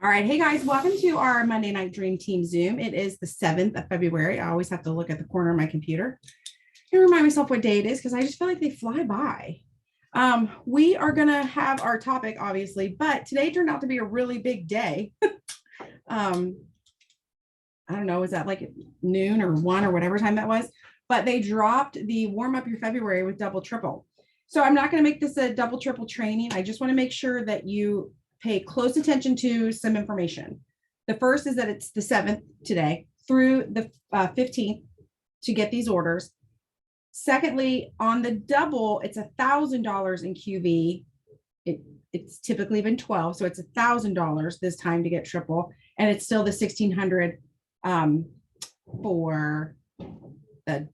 All right. Hey guys, welcome to our Monday Night Dream Team Zoom. It is the 7th of February. I always have to look at the corner of my computer and remind myself what day it is because I just feel like they fly by. We are going to have our topic, obviously, but today turned out to be a really big day. um, I don't know, is that like noon or 1 or whatever time that was? But they dropped the warm up your February with double triple. So I'm not going to make this a double triple training. I just want to make sure that you pay close attention to some information. The first is that it's the 7th today through the 15th to get these orders. Secondly, on the double, it's $1,000 in QV. It's typically been 12, so it's $1,000 this time to get triple, and it's still the 1,600 for the,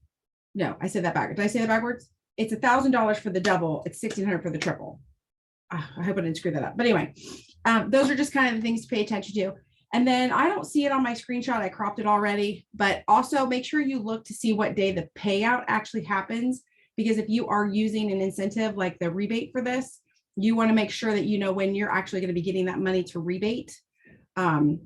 no, I said that backwards. Did I say that backwards? It's $1,000 for the double. It's 1,600 for the triple. I hope I didn't screw that up. But anyway, those are just kind of the things to pay attention to. And then I don't see it on my screenshot. I cropped it already, but also make sure you look to see what day the payout actually happens, because if you are using an incentive like the rebate for this, you want to make sure that you know when you're actually going to be getting that money to rebate. I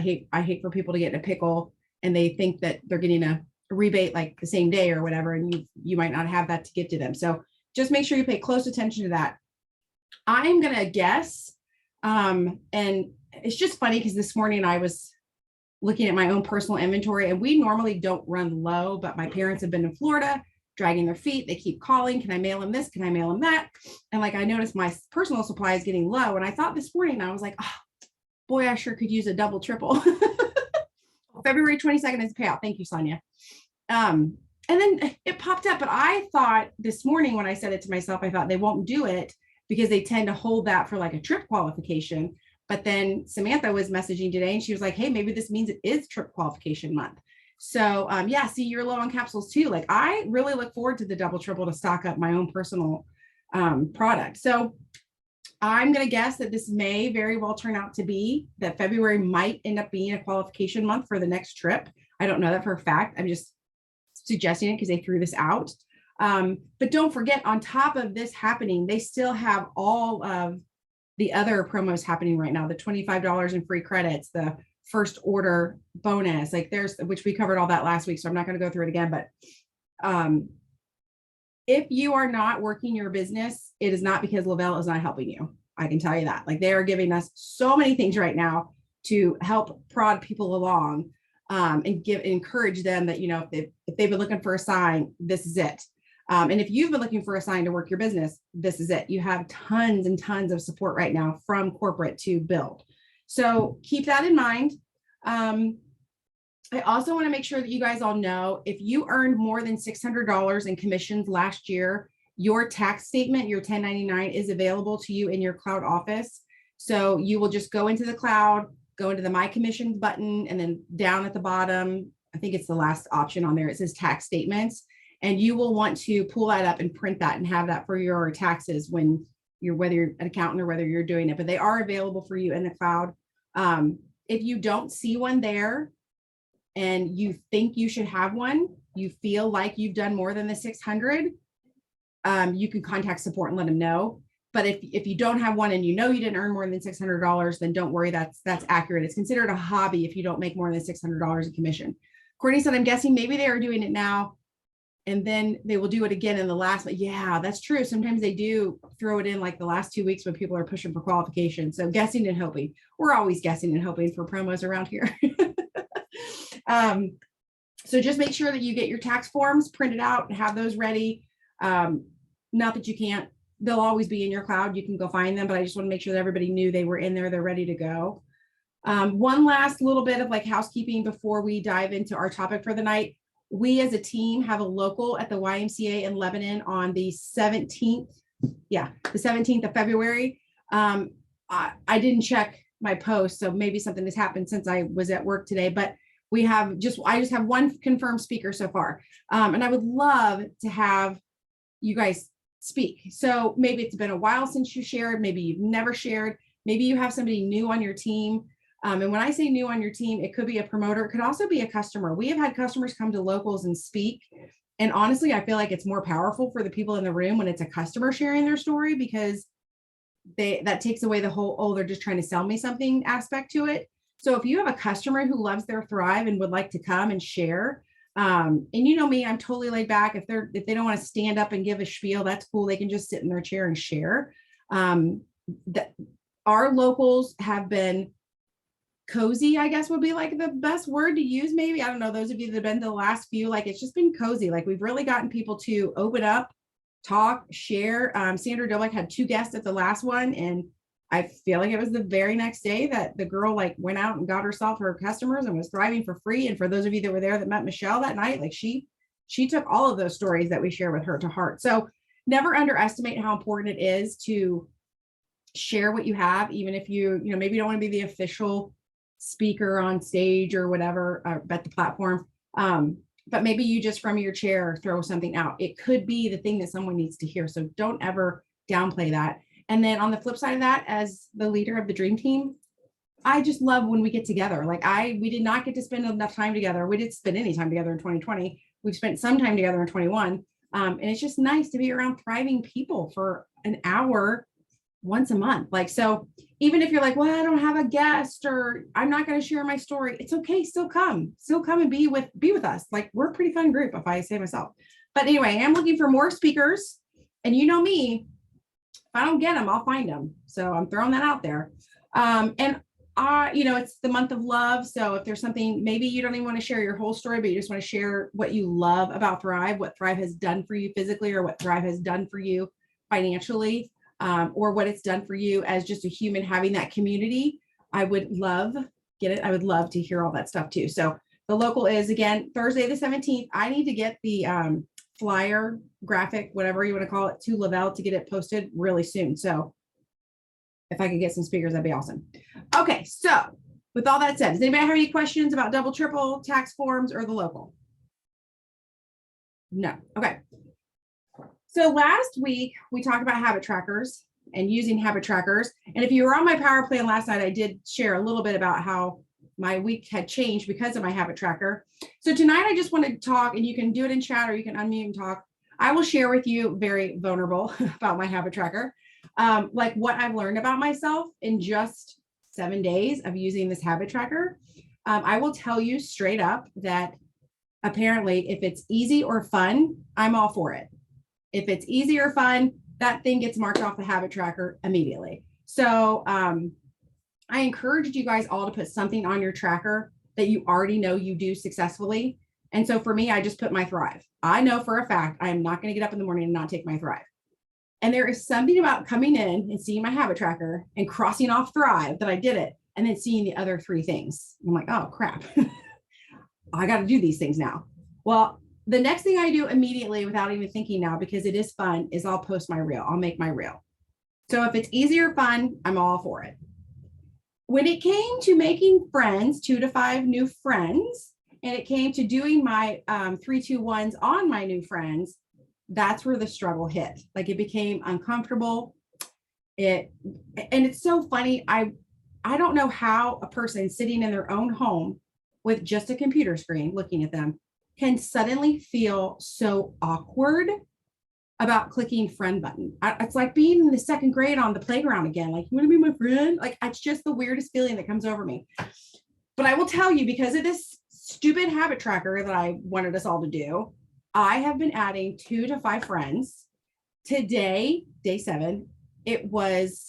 hate for people to get in a pickle and they think that they're getting a rebate like the same day or whatever, and you might not have that to give to them. So just make sure you pay close attention to that. I'm gonna guess, and it's just funny because this morning I was looking at my own personal inventory, and we normally don't run low, but my parents have been in Florida dragging their feet. They keep calling, can I mail them this, can I mail them that? And like I noticed my personal supply is getting low, and I thought this morning, I was like, oh boy, I sure could use a double triple. February 22nd is payout. Thank you, Sonia. And then it popped up, but I thought this morning when I said it to myself, I thought they won't do it because they tend to hold that for like a trip qualification. But then Samantha was messaging today and she was like, hey, maybe this means it is trip qualification month. So yeah, see, you're low on capsules too. Like I really look forward to the double triple to stock up my own personal product. So I'm going to guess that this may very well turn out to be that February might end up being a qualification month for the next trip. I don't know that for a fact. I'm just suggesting it because they threw this out. But don't forget, on top of this happening, they still have all of the other promos happening right now, the $25 in free credits, the first order bonus, like there's, which we covered all that last week. So I'm not going to go through it again, but if you are not working your business, it is not because Lavelle is not helping you. I can tell you that. Like they are giving us so many things right now to help prod people along and encourage them that, you know, if they've been looking for a sign, this is it. And if you've been looking for a sign to work your business, this is it. You have tons and tons of support right now from corporate to build. So keep that in mind. I also want to make sure that you guys all know if you earned more than $600 in commissions last year, your tax statement, your 1099 is available to you in your cloud office. So you will just go into the cloud, go into the My Commissions button, and then down at the bottom, I think it's the last option on there, it says tax statements. And you will want to pull that up and print that and have that for your taxes when you're, whether you're an accountant or whether you're doing it, but they are available for you in the cloud. If you don't see one there, and you think you should have one, you feel like you've done more than the 600, you can contact support and let them know. But if you don't have one and you know you didn't earn more than $600, then don't worry, that's accurate. It's considered a hobby if you don't make more than $600 in commission. Courtney said, I'm guessing maybe they are doing it now and then they will do it again in the last, but yeah, that's true. Sometimes they do throw it in like the last 2 weeks when people are pushing for qualification. So guessing and hoping. We're always guessing and hoping for promos around here. So just make sure that you get your tax forms printed out and have those ready. Not that you can't, they'll always be in your cloud. You can go find them, but I just want to make sure that everybody knew they were in there. They're ready to go. One last little bit of like housekeeping before we dive into our topic for the night. We as a team have a local at the YMCA in Lebanon on the 17th. Yeah, the 17th of February. I didn't check my post, so maybe something has happened since I was at work today, but I just have one confirmed speaker so far. And I would love to have you guys speak. So maybe it's been a while since you shared, maybe you've never shared, maybe you have somebody new on your team. And when I say new on your team, it could be a promoter, it could also be a customer. We have had customers come to locals and speak. And honestly, I feel like it's more powerful for the people in the room when it's a customer sharing their story, because that takes away the whole, oh, they're just trying to sell me something aspect to it. So if you have a customer who loves their Thrive and would like to come and share, and you know me, I'm totally laid back. If they don't want to stand up and give a spiel, that's cool. They can just sit in their chair and share. That our locals have been cozy, I guess would be like the best word to use. Maybe, I don't know, those of you that have been to the last few, like it's just been cozy. Like we've really gotten people to open up, talk, share. Sandra Dobek had 2 guests at the last one, and I feel like it was the very next day that the girl like went out and got herself her customers and was thriving for free. And for those of you that were there that met Michelle that night, like she took all of those stories that we share with her to heart. So never underestimate how important it is to share what you have, even if you maybe don't want to be the official speaker on stage or whatever, at the platform. But maybe you just from your chair throw something out. It could be the thing that someone needs to hear. So don't ever downplay that. And then on the flip side of that, as the leader of the dream team, I just love when we get together. Like we did not get to spend enough time together. We didn't spend any time together in 2020. We've spent some time together in 21. And it's just nice to be around thriving people for an hour once a month. Like, so even if you're like, well, I don't have a guest or I'm not going to share my story, it's okay. Still come and be with us. Like we're a pretty fun group, if I say myself. But anyway, I'm looking for more speakers, and you know me, if I don't get them, I'll find them. So I'm throwing that out there. And it's the month of love. So if there's something, maybe you don't even want to share your whole story, but you just want to share what you love about Thrive, what Thrive has done for you physically, or what Thrive has done for you financially, or what it's done for you as just a human having that community. I would love to hear all that stuff too. So the local is again, Thursday, the 17th. I need to get the flyer graphic, whatever you want to call it, to Lavelle to get it posted really soon. So if I could get some speakers, that'd be awesome. Okay. So with all that said, does anybody have any questions about double, triple tax forms or the local? No. Okay. So last week we talked about habit trackers and using habit trackers. And if you were on my power plan last night, I did share a little bit about how my week had changed because of my habit tracker. So tonight I just want to talk, and you can do it in chat or you can unmute and talk. I will share with you, very vulnerable, about my habit tracker, like what I've learned about myself in just 7 days of using this habit tracker. I will tell you straight up that apparently if it's easy or fun, I'm all for it. If it's easy or fun, that thing gets marked off the habit tracker immediately. So I encouraged you guys all to put something on your tracker that you already know you do successfully. And so for me, I just put my Thrive. I know for a fact I am not going to get up in the morning and not take my Thrive. And there is something about coming in and seeing my habit tracker and crossing off Thrive that I did it, and then seeing the other 3 things. I'm like, oh crap, I got to do these things now. Well, the next thing I do immediately without even thinking now, because it is fun, is I'll post my reel. I'll make my reel. So if it's easy or fun, I'm all for it. When it came to making friends, 2 to 5 new friends, and it came to doing my 3-2-1s on my new friends, that's where the struggle hit. Like it became uncomfortable. And it's so funny. I don't know how a person sitting in their own home with just a computer screen looking at them can suddenly feel so awkward about clicking friend button. It's like being in the 2nd grade on the playground again. Like, you want to be my friend? Like, it's just the weirdest feeling that comes over me. But I will tell you, because of this stupid habit tracker that I wanted us all to do, I have been adding 2 to 5 friends. Today, day 7, it was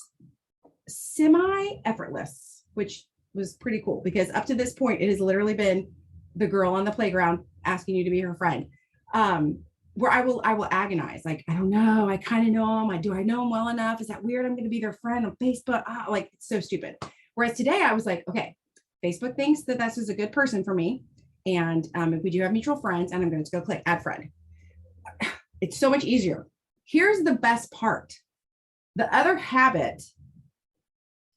semi-effortless, which was pretty cool, because up to this point, it has literally been the girl on the playground asking you to be her friend. Where I will agonize. Like, I don't know. I kind of know them. Do I know them well enough? Is that weird? I'm going to be their friend on Facebook. Like, it's so stupid. Whereas today I was like, okay, Facebook thinks that this is a good person for me. And if we do have mutual friends, and I'm going to go click add friend. It's so much easier. Here's the best part. The other habit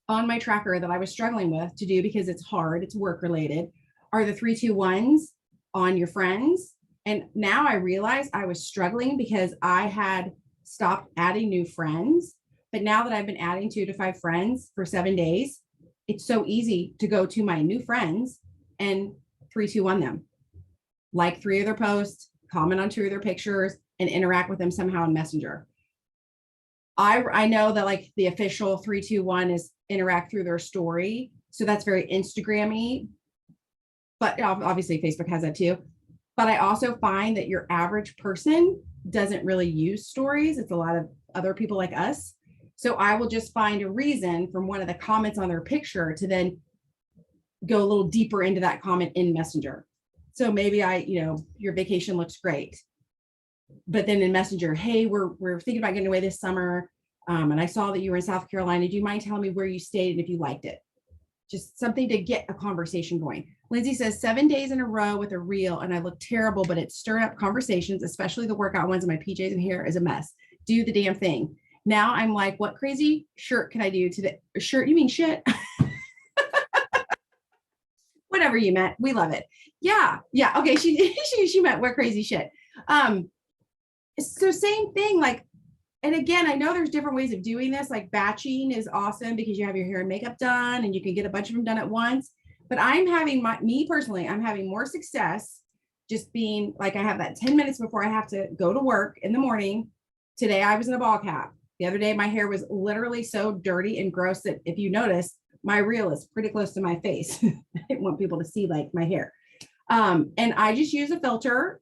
on my tracker that I was struggling with to do, because it's hard, it's work related, are the 3-2-1s on your friends. And now I realize I was struggling because I had stopped adding new friends. But now that I've been adding 2 to 5 friends for 7 days, it's so easy to go to my new friends and 3-2-1 them. Like 3 of their posts, comment on 2 of their pictures, and interact with them somehow in Messenger. I know that like the official 3-2-1 is interact through their story. So that's very Instagram-y, but obviously Facebook has that too. But I also find that your average person doesn't really use stories. It's a lot of other people like us. So I will just find a reason from one of the comments on their picture to then go a little deeper into that comment in Messenger. So maybe your vacation looks great. But then in Messenger, hey, we're thinking about getting away this summer. And I saw that you were in South Carolina. Do you mind telling me where you stayed and if you liked it? Just something to get a conversation going. Lindsay says 7 days in a row with a reel and I look terrible, but it's stirring up conversations, especially the workout ones, and my PJs and hair is a mess. Do the damn thing. Now I'm like, what crazy shirt can I do today? Shirt, you mean shit? Whatever you meant. We love it. Yeah. Yeah. Okay. She meant what crazy shit. So same thing, like, and again, I know there's different ways of doing this. Like batching is awesome because you have your hair and makeup done and you can get a bunch of them done at once. But I'm having me personally, I'm having more success just being like, I have that 10 minutes before I have to go to work in the morning. Today I was in a ball cap. The other day, my hair was literally so dirty and gross that if you notice, my reel is pretty close to my face. I didn't want people to see like my hair. And I just use a filter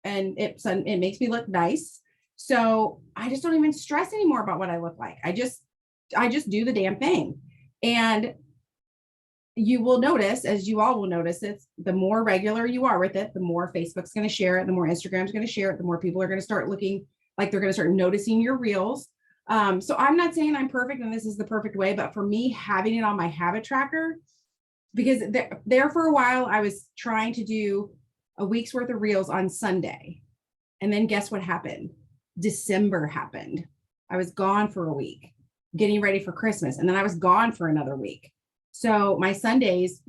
and it makes me look nice. So I just don't even stress anymore about what I look like. I just do the damn thing. And you will notice, as you all will notice, it's the more regular you are with it, the more Facebook's going to share it, the more Instagram's going to share it, the more people are going to start looking like they're going to start noticing your reels. So I'm not saying I'm perfect and this is the perfect way, but for me, having it on my habit tracker, because there for a while, I was trying to do a week's worth of reels on Sunday. And then guess what happened? December happened. I was gone for a week, getting ready for Christmas. And then I was gone for another week. So my Sundays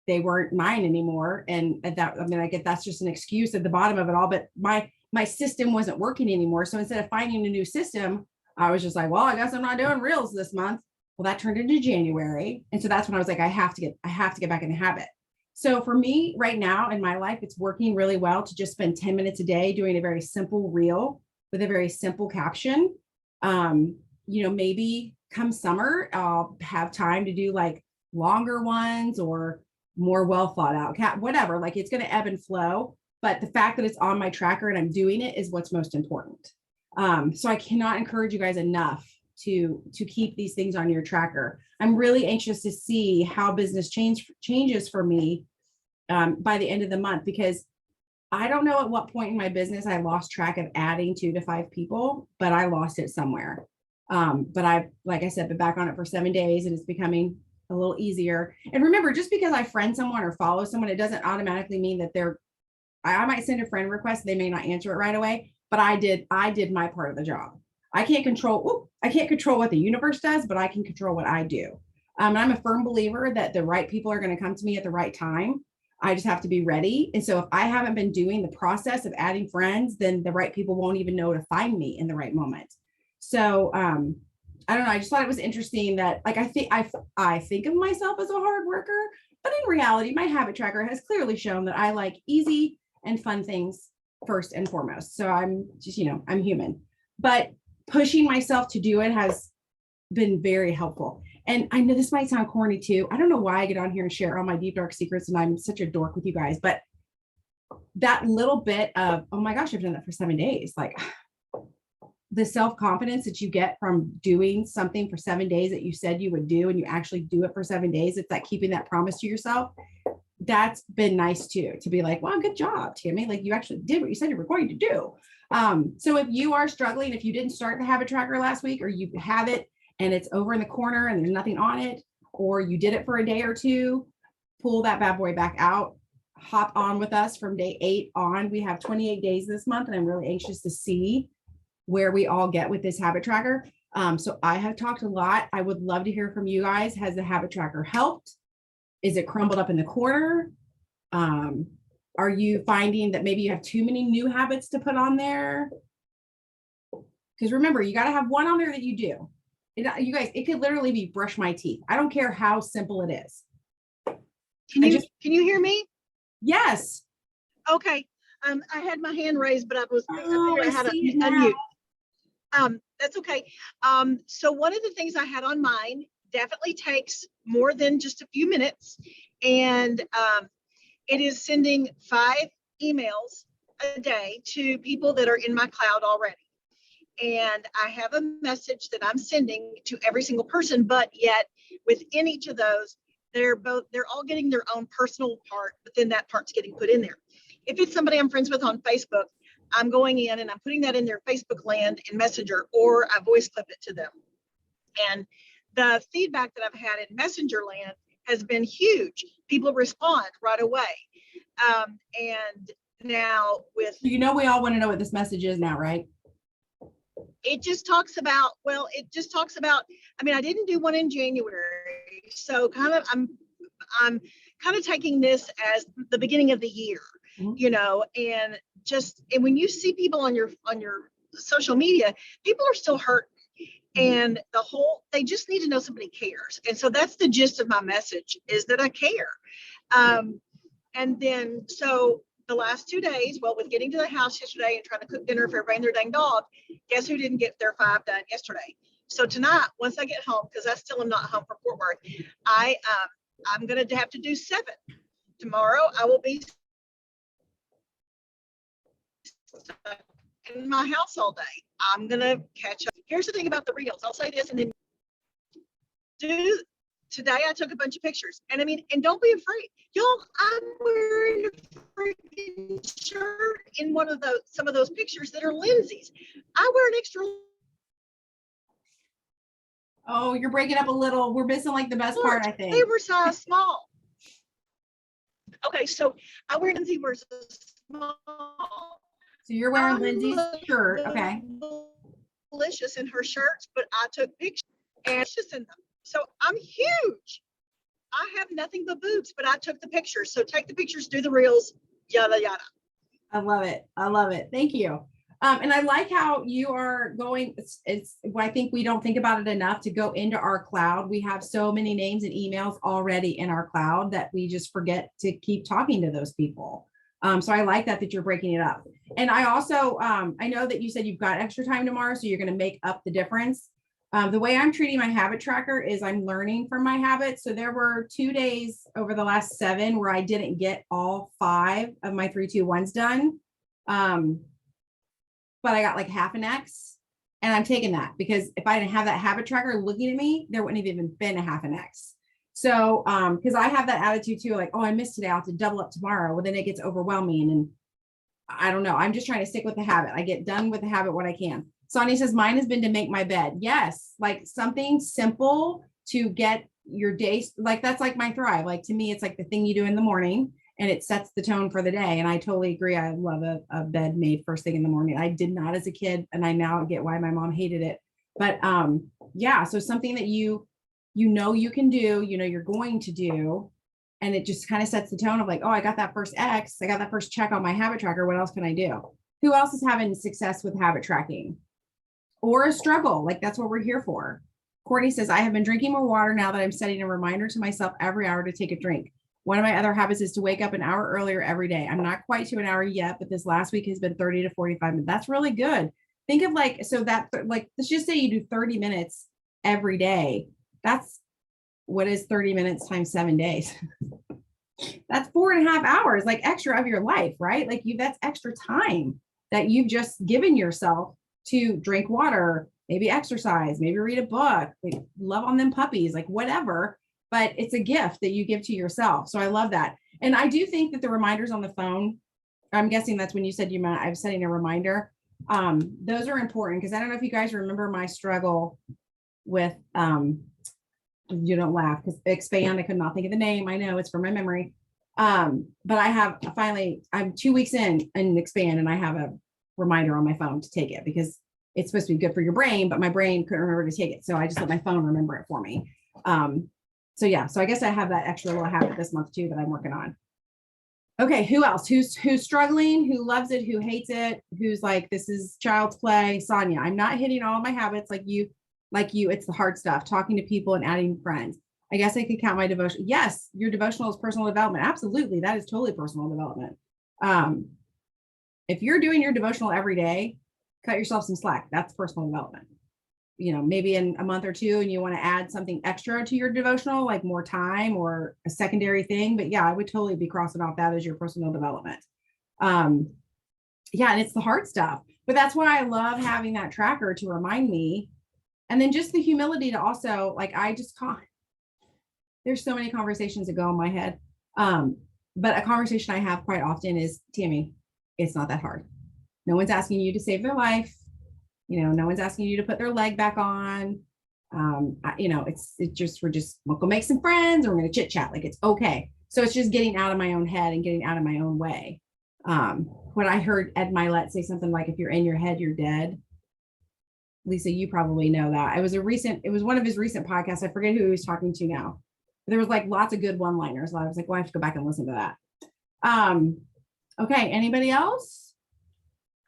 they weren't mine anymore. And that, I mean, I get that's just an excuse at the bottom of it all, but my system wasn't working anymore. So instead of finding a new system, I was just like, well, I guess I'm not doing reels this month. Well, that turned into January. And so that's when I was like, I have to get back in the habit. So for me right now in my life, it's working really well to just spend 10 minutes a day doing a very simple reel with a very simple caption. Maybe come summer, I'll have time to do like longer ones or more well thought out, whatever, like it's going to ebb and flow. But the fact that it's on my tracker and I'm doing it is what's most important. So I cannot encourage you guys enough to keep these things on your tracker. I'm really anxious to see how business changes for me by the end of the month, because I don't know at what point in my business I lost track of adding 2 to 5 people, but I lost it somewhere. But I've, like I said, been back on it for 7 days and it's becoming a little easier. And remember, just because I friend someone or follow someone, it doesn't automatically mean that I might send a friend request. They may not answer it right away, but I did my part of the job. I can't control what the universe does, but I can control what I do. And I'm a firm believer that the right people are going to come to me at the right time. I just have to be ready. And so if I haven't been doing the process of adding friends, then the right people won't even know to find me in the right moment. So I don't know. I just thought it was interesting that like I think of myself as a hard worker, but in reality, my habit tracker has clearly shown that I like easy and fun things first and foremost. So I'm just, I'm human, but pushing myself to do it has been very helpful. And I know this might sound corny too. I don't know why I get on here and share all my deep, dark secrets and I'm such a dork with you guys, but that little bit of, oh my gosh, I've done that for 7 days. Like the self-confidence that you get from doing something for 7 days that you said you would do and you actually do it for 7 days. It's like keeping that promise to yourself. That's been nice too, to be like, wow, good job, Tammy. Like you actually did what you said you were going to do. So if you are struggling, if you didn't start the habit tracker last week, or you have it and it's over in the corner and there's nothing on it, or you did it for a day or two, pull that bad boy back out, hop on with us from day 8 on. We have 28 days this month and I'm really anxious to see where we all get with this habit tracker. So I have talked a lot. I would love to hear from you guys. Has the habit tracker helped? Is it crumbled up in the corner? Are you finding that maybe you have too many new habits to put on there? Because remember, you got to have one on there that you do. You guys, it could literally be brush my teeth. I don't care how simple it is. Can you hear me? Yes. Okay. I had my hand raised, but I figured I out how to see it now. unmute. That's okay. So one of the things I had on mine definitely takes more than just a few minutes. And it is sending 5 emails a day to people that are in my cloud already. And I have a message that I'm sending to every single person, but yet within each of those, they're all getting their own personal part, but then that part's getting put in there. If it's somebody I'm friends with on Facebook, I'm going in and I'm putting that in their Facebook land in Messenger, or I voice clip it to them. And the feedback that I've had in Messenger land has been huge. People respond right away. And now with, You know, we all want to know what this message is now, right? it just talks about, I mean, I didn't do one in January. So I'm kind of taking this as the beginning of the year, you know, and when you see people on your social media, people are still hurt. And they just need to know somebody cares. And so that's the gist of my message, is that I care. And then, so the last 2 days, well, with getting to the house yesterday and trying to cook dinner for everybody and their dang dog, guess who didn't get their 5 done yesterday? So tonight, once I get home, because I still am not home from Fort Worth, I'm going to have to do 7. Tomorrow, I will be stuck in my house all day. I'm going to catch up. Here's the thing about the reels. I'll say this and then today I took a bunch of pictures, and I mean, and don't be afraid, y'all. I'm wearing a freaking shirt in some of those pictures that are Lindsay's. I wear an extra. Oh, you're breaking up a little. We're missing like the best part, I think. They were size small. Okay, so I wear Lindsay wears a small. So you're wearing Lindsay's shirt, okay? Delicious in her shirts, but I took pictures and just in them. So I'm huge. I have nothing but boobs, but I took the pictures. So take the pictures, do the reels, yada yada. I love it. I love it. Thank you. And I like how you are going. I think we don't think about it enough to go into our cloud. We have so many names and emails already in our cloud that we just forget to keep talking to those people. So I like that you're breaking it up. And I also, I know that you said you've got extra time tomorrow, so you're going to make up the difference. The way I'm treating my habit tracker is I'm learning from my habits. So there were 2 days over the last 7 where I didn't get all 5 of my 3-2-1s done. But I got like half an X, and I'm taking that because if I didn't have that habit tracker looking at me, there wouldn't have even been a half an X. So, because I have that attitude too, like, oh, I missed today, I'll have to double up tomorrow. Well, then it gets overwhelming, and I don't know. I'm just trying to stick with the habit. I get done with the habit when I can. Sonny says, mine has been to make my bed. Yes, like something simple to get your day. Like that's like my Thrive. Like to me, it's like the thing you do in the morning, and it sets the tone for the day. And I totally agree. I love a bed made first thing in the morning. I did not as a kid, and I now get why my mom hated it. But yeah, so something that you know you can do, you know you're going to do, and it just kind of sets the tone of like, oh, I got that first X, I got that first check on my habit tracker. What else can I do? Who else is having success with habit tracking or a struggle? Like that's what we're here for. Courtney says, I have been drinking more water now that I'm setting a reminder to myself every hour to take a drink. One of my other habits is to wake up an hour earlier every day. I'm not quite to an hour yet, but this last week has been 30 to 45 minutes. That's really good. Think of like, so that like, let's just say you do 30 minutes every day. That's what is 30 minutes times 7 days? That's 4.5 hours, like extra of your life, right? Like that's extra time that you've just given yourself to drink water, maybe exercise, maybe read a book, like love on them puppies, like whatever. But it's a gift that you give to yourself. So I love that. And I do think that the reminders on the phone, I'm guessing that's when you said I'm setting a reminder. Those are important because I don't know if you guys remember my struggle with, you don't laugh because Expand, I could not think of the name. I know it's from my memory. But I have I'm 2 weeks in Expand, and I have a reminder on my phone to take it because it's supposed to be good for your brain, but my brain couldn't remember to take it. So I just let my phone remember it for me. So yeah, so I guess I have that extra little habit this month too that I'm working on. Okay, who else? Who's struggling? Who loves it? Who hates it? Who's like, this is child's play? Sonia, I'm not hitting all of my habits like you. It's the hard stuff, talking to people and adding friends. I guess I could count my devotion. Yes, your devotional is personal development. Absolutely, that is totally personal development. If you're doing your devotional every day, cut yourself some slack. That's personal development. Maybe in a month or two, and you want to add something extra to your devotional, like more time or a secondary thing. But yeah, I would totally be crossing off that as your personal development. Yeah, and it's the hard stuff. But that's why I love having that tracker to remind me. And then just the humility to also, like, there's so many conversations that go in my head. But a conversation I have quite often is, Tammy, it's not that hard. No one's asking you to save their life. No one's asking you to put their leg back on. We're just, we'll go make some friends, or we're going to chit chat. Like, it's okay. So it's just getting out of my own head and getting out of my own way. When I heard Ed Milet say something like, if you're in your head, you're dead. Lisa, you probably know that. It was one of his recent podcasts. I forget who he was talking to now. But there was like lots of good one-liners. I was like, well, I have to go back and listen to that. Okay. Anybody else?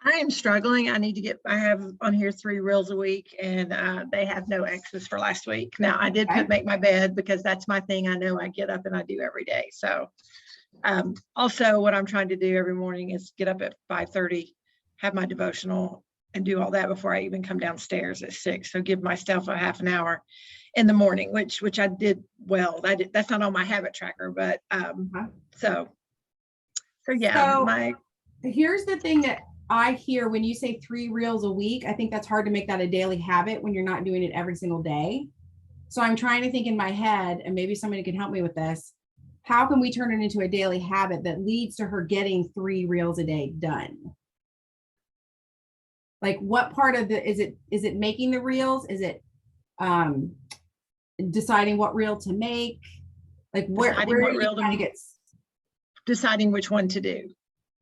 I am struggling. I have on here 3 reels a week, and they have no X's for last week. Now I did Okay. make my bed, because that's my thing. I know I get up and I do every day. So also what I'm trying to do every morning is get up at 5:30, have my devotional, and do all that before I even come downstairs at 6. So give myself a half an hour in the morning, which I did well. That's not on my habit tracker, but so yeah. So here's the thing that I hear when you say 3 reels a week. I think that's hard to make that a daily habit when you're not doing it every single day. So I'm trying to think in my head, and maybe somebody can help me with this. How can we turn it into a daily habit that leads to her getting 3 reels a day done? Like, what part of is it making the reels? Is it deciding what reel to make? Like, where reel kind of gets deciding which one to do.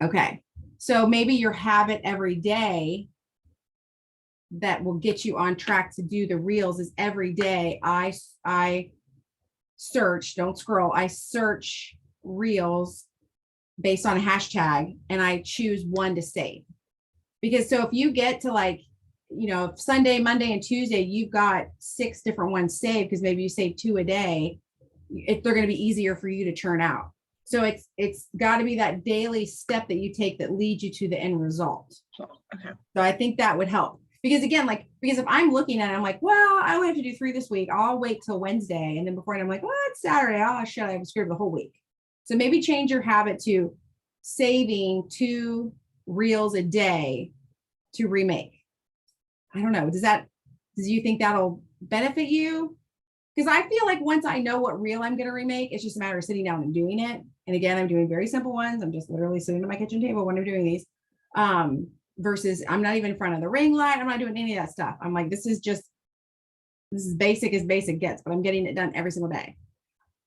Okay. So maybe your habit every day that will get you on track to do the reels is every day I search, don't scroll, I search reels based on a hashtag, and I choose one to save. Because so if you get to, like, Sunday, Monday, and Tuesday, you've got 6 different ones saved, because maybe you save 2 a day, they're going to be easier for you to churn out. So it's got to be that daily step that you take that leads you to the end result. Okay. So I think that would help, because again, because if I'm looking at it, I'm like, well, I only have to do 3 this week. I'll wait till Wednesday. And then before I'm like, well, it's Saturday. Oh shit, I have screwed the whole week. So maybe change your habit to saving 2 reels a day to remake. I don't know. Do you think that'll benefit you? Because I feel like once I know what reel I'm going to remake, it's just a matter of sitting down and doing it. And again, I'm doing very simple ones. I'm just literally sitting at my kitchen table when I'm doing these. Versus I'm not even in front of the ring light. I'm not doing any of that stuff. I'm like, this is basic as basic gets, but I'm getting it done every single day.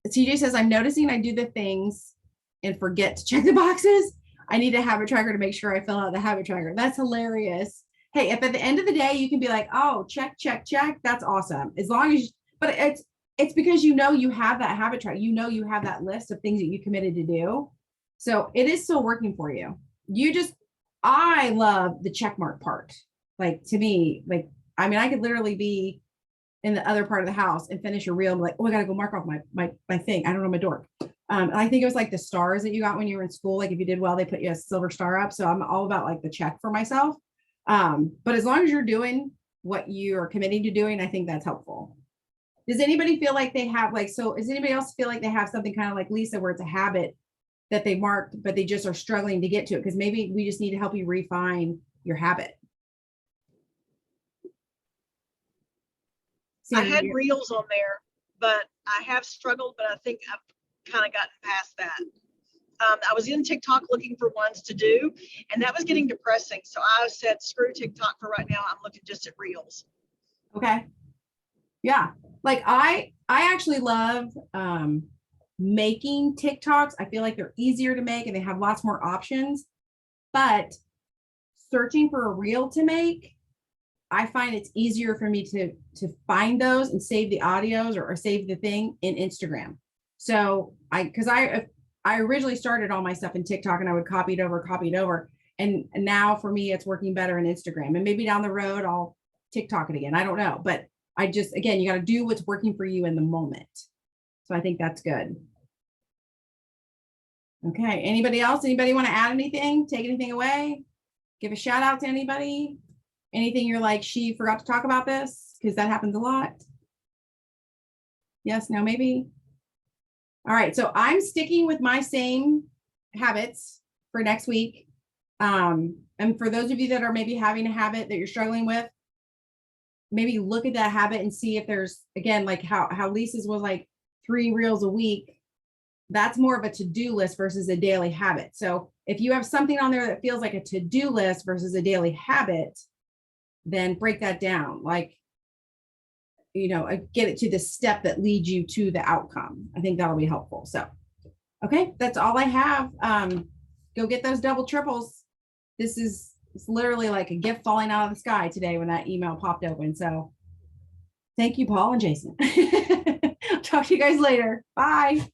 TJ says, I'm noticing I do the things and forget to check the boxes. I need a habit tracker to make sure I fill out the habit tracker. That's hilarious. Hey, if at the end of the day, you can be like, oh, check, that's awesome. As long as, but it's because you have that habit track. You have that list of things that you committed to do. So it is still working for you. I love the check mark part. Like, to me, I could literally be in the other part of the house and finish a reel and be like, oh, I gotta go mark off my thing. I don't know my dork. And I think it was like the stars that you got when you were in school. Like, if you did well, they put you a silver star up. So I'm all about like the check for myself. But as long as you're doing what you are committing to doing, I think that's helpful. Does anybody feel like they have does anybody else feel like they have something kind of like Lisa, where it's a habit that they marked, but they just are struggling to get to it? Because maybe we just need to help you refine your habit. I had reels on there, but I have struggled, but I think I've kind of gotten past that. I was in TikTok looking for ones to do, and that was getting depressing. So I said, screw TikTok for right now. I'm looking just at reels. Okay. Yeah. Like I actually love making TikToks. I feel like they're easier to make and they have lots more options, but searching for a reel to make, I find it's easier for me to find those and save the audios or save the thing in Instagram. So because I originally started all my stuff in TikTok and I would copy it over. And now for me, it's working better in Instagram, and maybe down the road, I'll TikTok it again. I don't know, but again, you got to do what's working for you in the moment. So I think that's good. Okay. Anybody else? Anybody want to add anything? Take anything away? Give a shout out to anybody? Anything you're like, she forgot to talk about this? Because that happens a lot. Yes, no, maybe. All right, so I'm sticking with my same habits for next week. And for those of you that are maybe having a habit that you're struggling with, maybe look at that habit and see if there's, again, like how Lisa's was like 3 reels a week. That's more of a to-do list versus a daily habit. So if you have something on there that feels like a to-do list versus a daily habit, then break that down. Like, get it to the step that leads you to the outcome. I think that'll be helpful. So, okay, that's all I have. Go get those double triples. It's literally like a gift falling out of the sky today when that email popped open. So thank you, Paul and Jason. Talk to you guys later. Bye.